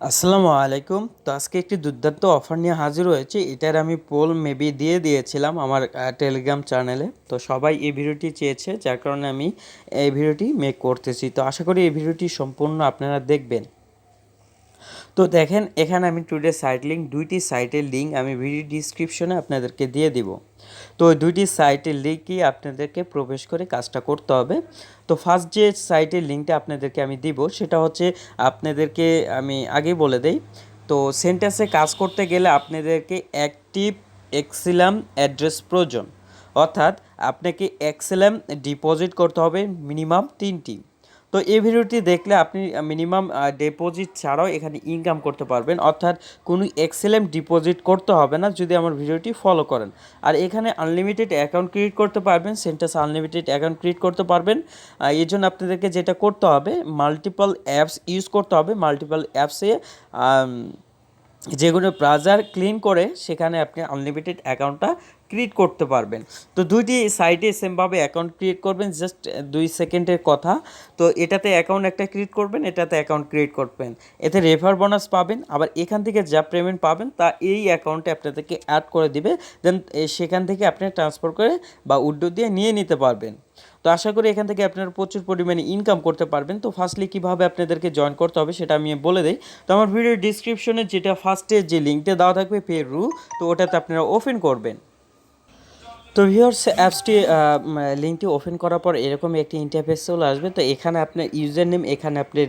আসসালামু আলাইকুম। তো আজকে একটি দুর্দান্ত অফার নিয়ে হাজির হয়েছি। এটার আমি পোল মেবি দিয়ে দিয়েছিলাম আমার টেলিগ্রাম চ্যানেলে। তো সবাই এই ভিডিওটি চেয়েছে, যার কারণে আমি এই ভিডিওটি মেক করতেছি। তো আশা করি এই ভিডিওটি সম্পূর্ণ আপনারা দেখবেন। তো দেখেন, এখানে আমি টুডে সাইট লিঙ্ক, দুইটি সাইটের লিঙ্ক আমি ভিডিও ডিসক্রিপশনে আপনাদেরকে দিয়ে দিব। তো ওই দুইটি সাইটের লিঙ্কই আপনাদেরকে প্রবেশ করে কাজটা করতে হবে। তো ফার্স্ট যে সাইটের লিঙ্কটা আপনাদেরকে আমি দিব, সেটা হচ্ছে, আপনাদেরকে আমি আগেই বলে দেই। তো সেন্টেন্সে কাজ করতে গেলে আপনাদেরকে অ্যাক্টিভ এক্সিলাম অ্যাড্রেস প্রয়োজন। অর্থাৎ আপনাকে এক্সিলাম ডিপোজিট করতে হবে মিনিমাম 3টি। তো এই ভিডিওটি দেখলে আপনি মিনিমাম ডিপোজিট ছাড়াও এখানে ইনকাম করতে পারবেন। অর্থাৎ কোনো এক্সেলেম ডিপোজিট করতে হবে না যদি আমার ভিডিওটি ফলো করেন। আর এখানে আনলিমিটেড অ্যাকাউন্ট ক্রিয়েট করতে পারবেন, সেন্টাস আনলিমিটেড অ্যাকাউন্ট ক্রিয়েট করতে পারবেন। এই জন্য আপনাদেরকে যেটা করতে হবে, মাল্টিপল অ্যাপস ইউজ করতে হবে। মাল্টিপল অ্যাপসে যেগুলো ব্রাউজার ক্লিন করে সেখানে আপনি আনলিমিটেড অ্যাকাউন্টটা ক্রিয়েট করতে পারবেন। তো দুইটি সাইটে সেমভাবে অ্যাকাউন্ট ক্রিয়েট করবেন, জাস্ট 2 সেকেন্ডের কথা। তো এটাতে অ্যাকাউন্ট একটা ক্রিয়েট করবেন, এটাতে অ্যাকাউন্ট ক্রিয়েট করবেন, এতে রেফার বোনাস পাবেন। আবার এখান থেকে যা পেমেন্ট পাবেন তা এই অ্যাকাউন্টে আপনাদেরকে অ্যাড করে দিবে। দেন সেখান থেকে আপনি ট্রান্সফার করে বা উইথড্র দিয়ে নিয়ে নিতে পারবেন। তো আশা করি এখান থেকে আপনারা প্রচুর পরিমাণে ইনকাম করতে পারবেন। তো ফার্স্টলি কীভাবে আপনাদেরকে জয়েন করতে হবে সেটা আমি বলে দিই। তো আমার ভিডিওর ডিসক্রিপশনে যেটা ফার্স্টে যে লিঙ্কটা দেওয়া থাকবে পেরু, তো ওটাতে আপনারা ওপেন করবেন। তো ভিউয়ার্স, অ্যাপসটি লিঙ্কটি ওপেন করার পর এরকম একটি ইন্টারফেস চলে আসবে। তো এখানে আপনার ইউজার নেম, এখানে আপনার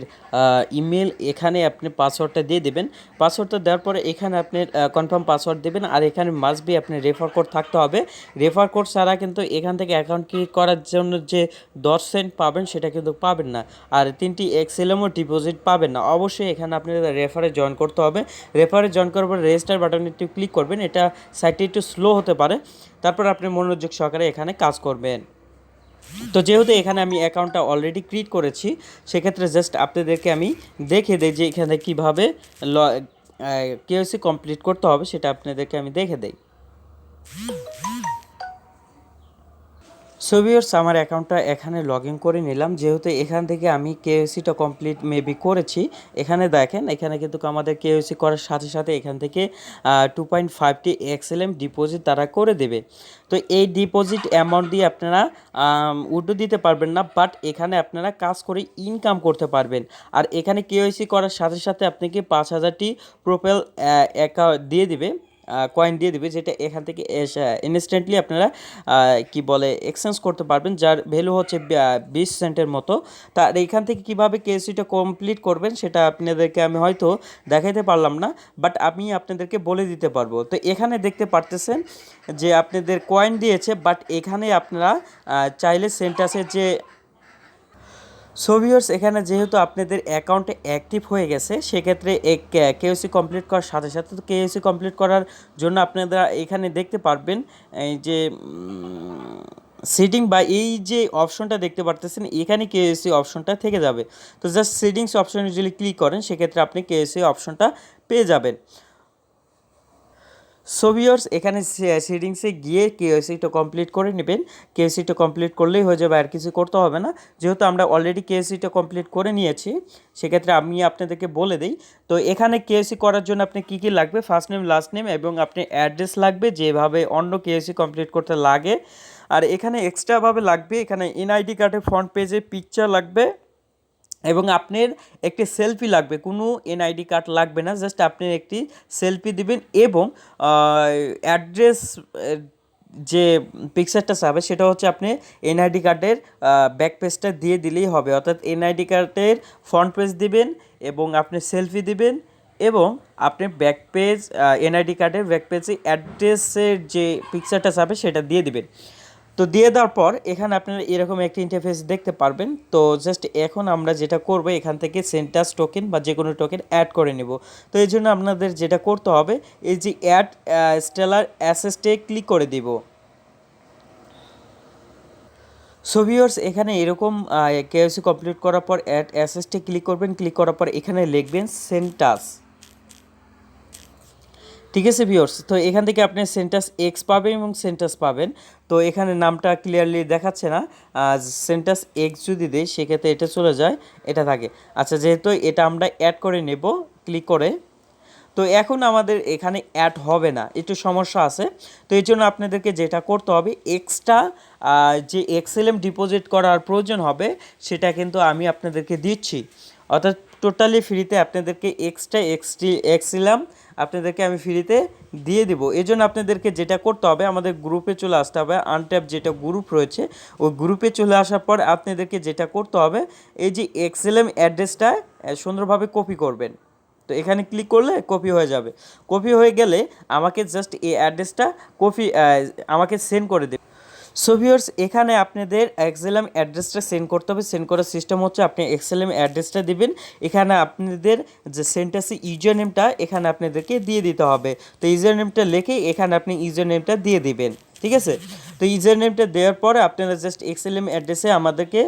ইমেল, এখানে আপনি পাসওয়ার্ডটা দিয়ে দেবেন। পাসওয়ার্ডটা দেওয়ার পরে এখানে আপনার কনফার্ম পাসওয়ার্ড দেবেন। আর এখানে মাস্ট বি আপনার রেফার কোড থাকতে হবে। রেফার কোড ছাড়া কিন্তু এখান থেকে অ্যাকাউন্ট ক্রিয়েট করার জন্য যে 10 সেন্ট পাবেন সেটা কিন্তু পাবেন না। আর 3টি এক্সেলেমও ডিপোজিট পাবেন না। অবশ্যই এখানে আপনার রেফারে জয়েন করতে হবে। রেফারে জয়েন করার পর রেজিস্টার বাটনে একটু ক্লিক করবেন। এটা সাইটটি একটু স্লো হতে পারে, তারপর আপনি মনোযোগ সহকারে এখানে কাজ করবেন। তো যেহেতু এখানে আমি অ্যাকাউন্টটা অলরেডি ক্রিয়েট করেছি, সেক্ষেত্রে জাস্ট আপনাদেরকে আমি দেখে দিই যে এখানে কীভাবে কেওয়াইসি কমপ্লিট করতে হবে, সেটা আপনাদেরকে আমি দেখে দিই। সো ভিউয়ার্স, আমার অ্যাকাউন্টটা এখানে লগ ইন করে নিলাম। যেহেতু এখান থেকে আমি কেওয়াইসিটা কমপ্লিট মেবি করেছি, এখানে দেখেন, এখানে কিন্তু আমাদের কেওয়াইসি করার সাথে সাথে এখান থেকে 2.5টি এক্সএলএম ডিপোজিট তারা করে দেবে। তো এই ডিপোজিট অ্যামাউন্ট দিয়ে আপনারা উইথড্র দিতে পারবেন না, বাট এখানে আপনারা কাজ করে ইনকাম করতে পারবেন। আর এখানে কেওয়াইসি করার সাথে সাথে আপনাকে 5,000টি প্রোফাইল অ্যাকাউন্ট দিয়ে দিবে, কয়েন দিয়ে দিবে, যেটা এখান থেকে ইনস্ট্যান্টলি আপনারা কি বলে এক্সচেঞ্জ করতে পারবেন, যার ভ্যালু হচ্ছে 20 সেন্টের মতো। তার এইখান থেকে কীভাবে কেওয়াইসিটা কমপ্লিট করবেন সেটা আপনাদেরকে আমি হয়তো দেখাইতে পারলাম না, বাট আমি আপনাদেরকে বলে দিতে পারবো। তো এখানে দেখতে পারতেছেন যে আপনাদের কয়েন দিয়েছে, বাট এখানে আপনারা চাইলে সেন্টাসের যে সো ভিউয়ার্স, এখানে যেহেতু আপনাদের অ্যাকাউন্টে অ্যাক্টিভ হয়ে গেছে, সেক্ষেত্রে কেওয়াইসি কমপ্লিট করার সাথে সাথে, তো কেওয়াইসি কমপ্লিট করার জন্য আপনারা এখানে দেখতে পারবেন এই যে সেটিং বা এই যে অপশনটা দেখতে পারতেছেন, এখানে কেওয়াইসি অপশনটা থেকে যাবে। তো জাস্ট সেটিংস অপশনে যদি ক্লিক করেন, সেক্ষেত্রে আপনি কেওয়াইসি অপশনটা পেয়ে যাবেন। সো ভিউয়ার্স, এখানে সেটিংসে গিয়ে কেওয়াইসিটা কমপ্লিট করে নেবেন। কেওয়াইসিটা কমপ্লিট করলেই হয়ে যাবে, আর কিছু করতে হবে না। যেহেতু আমরা অলরেডি কেওয়াইসিটা কমপ্লিট করে নিয়েছি, সেক্ষেত্রে আমি আপনাদেরকে বলে দিই। তো এখানে কেওয়াইসি করার জন্য আপনি কী কী লাগবে, ফার্স্ট নেম, লাস্ট নেম এবং আপনি অ্যাড্রেস লাগবে, যেভাবে অন্য কেওয়াইসি কমপ্লিট করতে লাগে। আর এখানে এক্সট্রাভাবে লাগবে, এখানে এনআইডি কার্ডের ফ্রন্ট পেজে পিকচার লাগবে এবং আপনার একটি সেলফি লাগবে। কোনো এনআইডি কার্ড লাগবে না, জাস্ট আপনি একটি সেলফি দিবেন এবং অ্যাড্রেস যে পিকচারটা চাবে সেটা হচ্ছে আপনি এনআইডি কার্ডের ব্যাক পেজটা দিয়ে দিলেই হবে। অর্থাৎ এনআইডি কার্ডের ফ্রন্ট পেজ দিবেন এবং আপনি সেলফি দিবেন এবং আপনি ব্যাক পেজ, এনআইডি কার্ডের ব্যাক পেজে অ্যাড্রেসের যে পিকচারটা চাবে সেটা দিয়ে দিবেন। তো দিয়ে দেওয়ার পর এখানে আপনারা এরকম একটা ইন্টারফেস দেখতে পারবেন। তো জাস্ট এখন আমরা যেটা করব, এখান থেকে সেন্টাস টোকেন বা যে কোনো টোকেন অ্যাড করে নেব। তো এই জন্য আপনাদের যেটা করতে হবে, এই যে অ্যাড স্টেলার অ্যাসেস্টে ক্লিক করে দিব। সো ভিউয়ার্স, এখানে এরকম কেওয়াইসি কমপ্লিট করার পর অ্যাড অ্যাসেস্টে ক্লিক করবেন। ক্লিক করার পর এখানে লিখবেন সেন্টাস। ঠিক আছে ভিউয়ার্স, তো এখান থেকে আপনি সেন্টাস এক্স পাবেন এবং সেন্টাস পাবেন। তো এখানে নামটা ক্লিয়ারলি দেখাচ্ছে না, সেন্টাস এক্স যদি দেয় সেক্ষেত্রে এটা চলে যায়, এটা থাকে। আচ্ছা, যেহেতু এটা আমরা অ্যাড করে নেব, ক্লিক করে। তো এখন আমাদের এখানে অ্যাড হবে না, একটু সমস্যা আছে। তো এই জন্য আপনাদেরকে যেটা করতে হবে, এক্সট্রা যে এক্সএলএম ডিপোজিট করার প্রয়োজন হবে সেটা কিন্তু আমি আপনাদেরকে দিচ্ছি, অর্থাৎ টোটালি ফ্রিতে আপনাদেরকে এক্সট্রা এক্সএলএম আপনাদেরকে আমি ফ্রিতে দিয়ে দিব। এই জন্য আপনাদেরকে যেটা করতে হবে, আমাদের গ্রুপে চলে আসতে হবে। আনট্যাপ যেটা গ্রুপ রয়েছে ওই গ্রুপে চলে আসার পর আপনাদেরকে যেটা করতে হবে, এই যে এক্সএলএম অ্যাড্রেসটা সুন্দরভাবে কপি করবেন। তো এখানে ক্লিক করলে কপি হয়ে যাবে। কপি হয়ে গেলে আমাকে জাস্ট এই অ্যাড্রেসটা আমাকে সেন্ড করে দেবে। সো ভিউয়ার্স, এখানে আপনাদের এক্সএলএম অ্যাড্রেসটা সেন্ড করতে হবে। সেন্ড করার সিস্টেম হচ্ছে, আপনি এক্সএলএম অ্যাড্রেসটা দিবেন, এখানে আপনাদের যে সেন্টাসি ইউজার নেমটা এখানে আপনাদেরকে দিয়ে দিতে হবে। তো ইউজার নেমটা লিখে এখানে আপনি ইউজার নেমটা দিয়ে দিবেন, ঠিক আছে। তো ইউজার নেমটা দেওয়ার পরে আপনারা জাস্ট এক্সএলএম অ্যাড্রেসে আমাদেরকে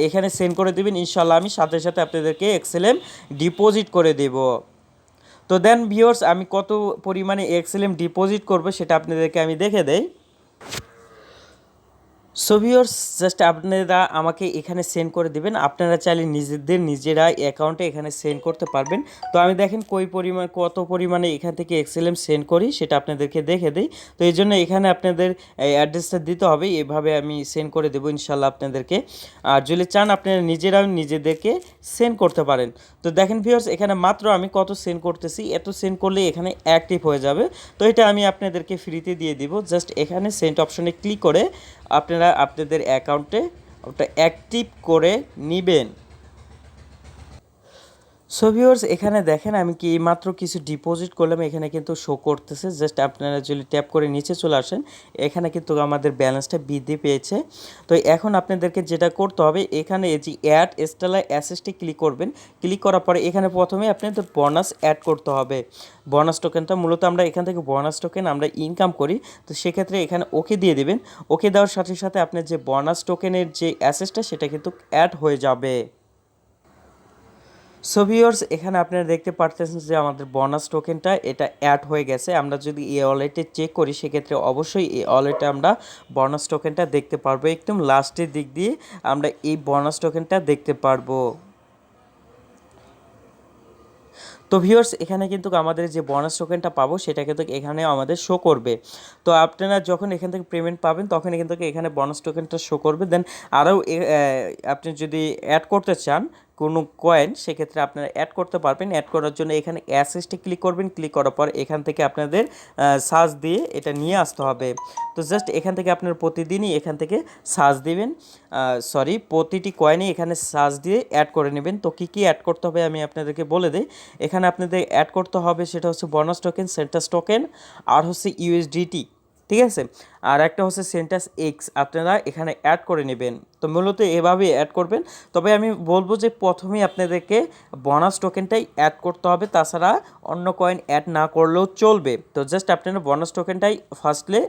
এখানে সেন্ড করে দেবেন। ইনশাল্লাহ আমি সাথে সাথে আপনাদেরকে এক্সএলএম ডিপোজিট করে দেব। তো দেন ভিউয়ার্স, আমি কত পরিমাণে এক্সএলএম ডিপোজিট করব সেটা আপনাদেরকে আমি দেখে দেই। সো ভিউয়ার্স, জাস্ট আপনারা আমাকে এখানে সেন্ড করে দিবেন। আপনারা চাইলে নিজেরা অ্যাকাউন্টে এখানে সেন্ড করতে পারবেন। তো আমি দেখেন কত পরিমাণে এখান থেকে এক্সএলএম সেন্ড করি সেটা আপনাদেরকে দেখে দিই। তো এই জন্য এখানে আপনাদের অ্যাড্রেসটা দিতে হবে, এভাবে আমি সেন্ড করে দেবো ইনশাল্লাহ আপনাদেরকে। আর যদি চান আপনারা নিজেদেরকে সেন্ড করতে পারেন। তো দেখেন ভিউয়ার্স, এখানে মাত্র আমি কত সেন্ড করতেছি, এত সেন্ড করলে এখানে অ্যাক্টিভ হয়ে যাবে। তো এটা আমি আপনাদেরকে ফ্রিতে দিয়ে দিব। জাস্ট এখানে সেন্ড অপশনে ক্লিক করে আপনারা আপনাদের অ্যাকাউন্টে ওটা অ্যাক্টিভ করে নেবেন। সো ভিউয়ার্স, এখানে দেখেন আমি কি মাত্র কিছু ডিপোজিট করলাম, এখানে কিন্তু শো করতেছে। জাস্ট আপনারা যদি ট্যাপ করে নিচে চলে আসেন, এখানে কিন্তু আমাদের ব্যালেন্সটা বৃদ্ধি পেয়েছে। তো এখন আপনাদেরকে যেটা করতে হবে, এখানে এই যে অ্যাড স্টেলার অ্যাসেসটি ক্লিক করবেন। ক্লিক করার পরে এখানে প্রথমে আপনাদের বোনাস অ্যাড করতে হবে। বোনাস টোকেনটা মূলত আমরা এখান থেকে বোনাস টোকেন আমরা ইনকাম করি। তো সেক্ষেত্রে এখানে ওকে দিয়ে দেবেন। ওকে দেওয়ার সাথে সাথে আপনার যে বোনাস টোকেনের যে অ্যাসেসটা সেটা কিন্তু অ্যাড হয়ে যাবে। সো ভিউয়ার্স, এখানে আপনারা দেখতে পারতেছেন যে আমাদের বোনাস টোকেনটা এটা অ্যাড হয়ে গেছে। আমরা যদি এই ওয়ালেটে চেক করি সেক্ষেত্রে অবশ্যই এই ওয়ালেটে আমরা বোনাস টোকেনটা দেখতে পারবো। একদম লাস্টের দিক দিয়ে আমরা এই বোনাস টোকেনটা দেখতে পারবো। তো ভিউয়ার্স, এখানে কিন্তু আমাদের যে বোনাস টোকেনটা পাবো সেটা কিন্তু এখানে আমাদের শো করবে। তো আপনারা যখন এখান থেকে পেমেন্ট পাবেন তখন কিন্তু এখানে বোনাস টোকেনটা শো করবে। দেন আরও আপনি যদি অ্যাড করতে চান কোনো কয়েন, সেক্ষেত্রে আপনারা অ্যাড করতে পারবেন। অ্যাড করার জন্য এখানে অ্যাসেসটি ক্লিক করবেন। ক্লিক করার পর এখান থেকে আপনাদের সার্চ দিয়ে এটা নিয়ে আসতে হবে। তো জাস্ট এখান থেকে আপনারা প্রতিদিনই এখান থেকে সার্চ দিবেন, প্রতিটি কয়েনই এখানে সার্চ দিয়ে অ্যাড করে নেবেন। তো কী অ্যাড করতে হবে আমি আপনাদেরকে বলে দিই। এখানে আপনাদের অ্যাড করতে হবে সেটা হচ্ছে বোনাস টোকেন, সেন্টাস টোকেন, আর হচ্ছে ইউএসডিটি, ঠিক আছে। আর একটা হচ্ছে সেন্টাস এক্স আপনারা এখানে অ্যাড করে নেবেন। তো মূলত এভাবেই অ্যাড করবেন। তবে আমি বলবো যে প্রথমেই আপনাদেরকে বোনাস টোকেনটাই অ্যাড করতে হবে, তাছাড়া অন্য কয়েন অ্যাড না করলেও চলবে। তো জাস্ট আপনারা বোনাস টোকেনটাই ফার্স্টলি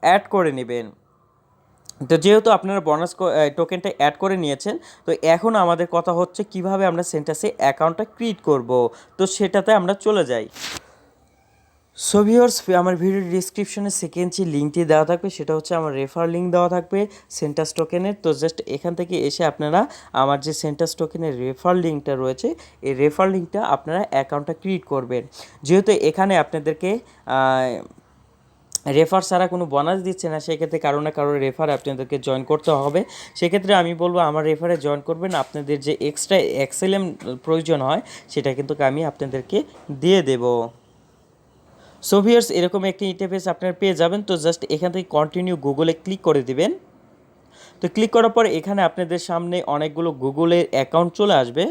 অ্যাড করে নেবেন। তো যেহেতু আপনারা বোনাস টোকেনটা অ্যাড করে নিয়েছেন, তো এখন আমাদের কথা হচ্ছে কিভাবে আমরা সেন্টাসে অ্যাকাউন্টটা ক্রিয়েট করব। তো সেটাতে আমরা চলে যাই। সো ভিউয়ার্স, আমার ভিডিও ডিসক্রিপশনে সেকেন্ড যে লিঙ্কটি দেওয়া থাকবে সেটা হচ্ছে আমার রেফার লিঙ্ক দেওয়া থাকবে সেন্টাস টোকেনের। তো জাস্ট এখান থেকে এসে আপনারা আমার যে সেন্টাস টোকেনের রেফার লিঙ্কটা রয়েছে এই রেফার লিঙ্কটা আপনারা অ্যাকাউন্টটা ক্রিয়েট করবেন। যেহেতু এখানে আপনাদেরকে রেফার ছাড়া কোনো বোনাস দিচ্ছে না, সেক্ষেত্রে কারো না কারো রেফারে আপনাদেরকে জয়েন করতে হবে। সেক্ষেত্রে আমি বলবো আমার রেফারে জয়েন করবেন। আপনাদের যে এক্সট্রা এক্সএলএম প্রয়োজন হয় সেটা কিন্তু আমি আপনাদেরকে দিয়ে দেবো। সো ভিউয়ার্স, এরকম একটি ইন্টারফেস আপনারা পেয়ে যাবেন। তো জাস্ট এখান থেকে কন্টিনিউ গুগলে ক্লিক করে দিবেন। তো ক্লিক করার পর এখানে আপনাদের সামনে অনেকগুলো গুগলের অ্যাকাউন্ট চলে আসবে।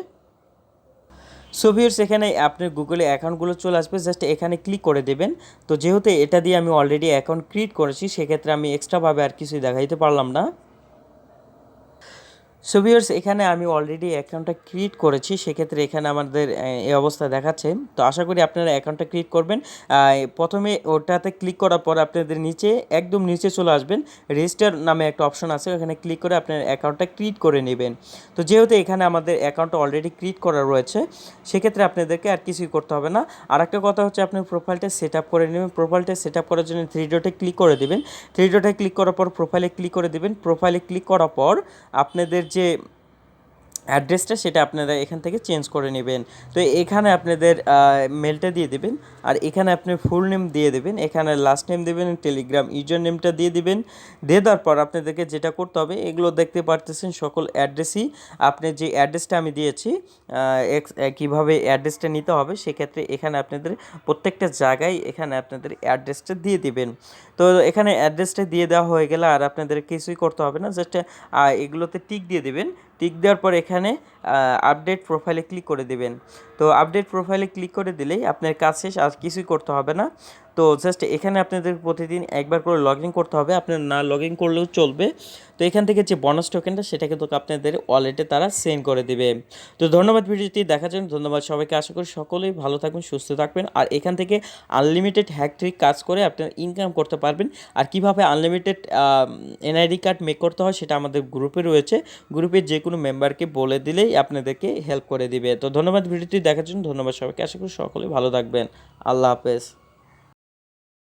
সো ভিউয়ার্স, এখানে আপনার গুগলে অ্যাকাউন্টগুলো চলে আসবে, জাস্ট এখানে ক্লিক করে দেবেন। তো যেহেতু এটা দিয়ে আমি অলরেডি অ্যাকাউন্ট ক্রিয়েট করেছি সেক্ষেত্রে আমি এক্সট্রাভাবে আর কিছুই দেখাইতে পারলাম না। সো ভিউয়ার্স, এখানে আমি অলরেডি অ্যাকাউন্টটা ক্রিয়েট করেছি, সেক্ষেত্রে এখানে আমাদের এই অবস্থা দেখাচ্ছে। তো আশা করি আপনারা অ্যাকাউন্টটা ক্রিয়েট করবেন। প্রথমে ওটাতে ক্লিক করার পর আপনাদের একদম নিচে চলে আসবেন, রেজিস্টার নামে একটা অপশন আছে, ওখানে ক্লিক করে আপনার অ্যাকাউন্টটা ক্রিয়েট করে নেবেন। তো যেহেতু এখানে আমাদের অ্যাকাউন্টটা অলরেডি ক্রিয়েট করা রয়েছে সেক্ষেত্রে আপনাদেরকে আর কিছুই করতে হবে না। আর একটা কথা হচ্ছে আপনার প্রোফাইলটা সেট আপ করে নেবেন। প্রোফাইলটা সেট আপ করার জন্য থ্রি ডটে ক্লিক করে দেবেন। থ্রি ডটে ক্লিক করার পর প্রোফাইলে ক্লিক করে দেবেন। প্রোফাইলে ক্লিক করার পর আপনাদের যে অ্যাড্রেসটা সেটা আপনারা এখান থেকে চেঞ্জ করে নেবেন। তো এখানে আপনাদের মেলটা দিয়ে দেবেন, আর এখানে আপনি ফুল নেম দিয়ে দেবেন, এখানে লাস্ট নেম দেবেন, টেলিগ্রাম ইউজার নেমটা দিয়ে দিবেন। দিয়ে দেওয়ার পর আপনাদেরকে যেটা করতে হবে, এগুলো দেখতে পারতেছেন সকল অ্যাড্রেসই আপনি যে অ্যাড্রেসটা আমি দিয়েছি কীভাবে অ্যাড্রেসটা নিতে হবে, সেক্ষেত্রে এখানে আপনাদের প্রত্যেকটা জায়গায় এখানে আপনাদের অ্যাড্রেসটা দিয়ে দিবেন। তো এখানে অ্যাড্রেসটা দিয়ে দেওয়া হয়ে গেলে আর আপনাদের কিছুই করতে হবে না, জাস্ট এগুলোতে টিক দিয়ে দেবেন। টিক দেওয়ার পর এখানে আপডেট প্রোফাইলে ক্লিক করে দেবেন। তো আপডেট প্রোফাইলে ক্লিক করে দিলেই আপনার কাজ শেষ, আর কিছুই করতে হবে না। তো জাস্ট এখানে আপনাদের প্রতিদিন একবার করে লগ ইন করতে হবে, আপনার না লগ ইন করলেও চলবে। তো এখান থেকে যে বোনাস টোকেনটা সেটা কিন্তু আপনাদের ওয়ালেটে তারা সেন্ড করে দেবে। তো ধন্যবাদ ভিডিওটি দেখার জন্য, ধন্যবাদ সবাইকে। আশা করি সকলেই ভালো থাকবেন, সুস্থ থাকবেন, আর এখান থেকে আনলিমিটেড হ্যাক ট্রিক কাজ করে আপনারা ইনকাম করতে পারবেন। আর কীভাবে আনলিমিটেড এনআইডি কার্ড মেক করতে হয় সেটা আমাদের গ্রুপে রয়েছে, গ্রুপের যে কোনো মেম্বারকে বলে দিলেই আপনাদেরকে হেল্প করে দিবে। তো ধন্যবাদ ভিডিওটি দেখার জন্য, ধন্যবাদ সবাইকে। আশা করি সকলে ভালো থাকবেন। আল্লাহ হাফেজ।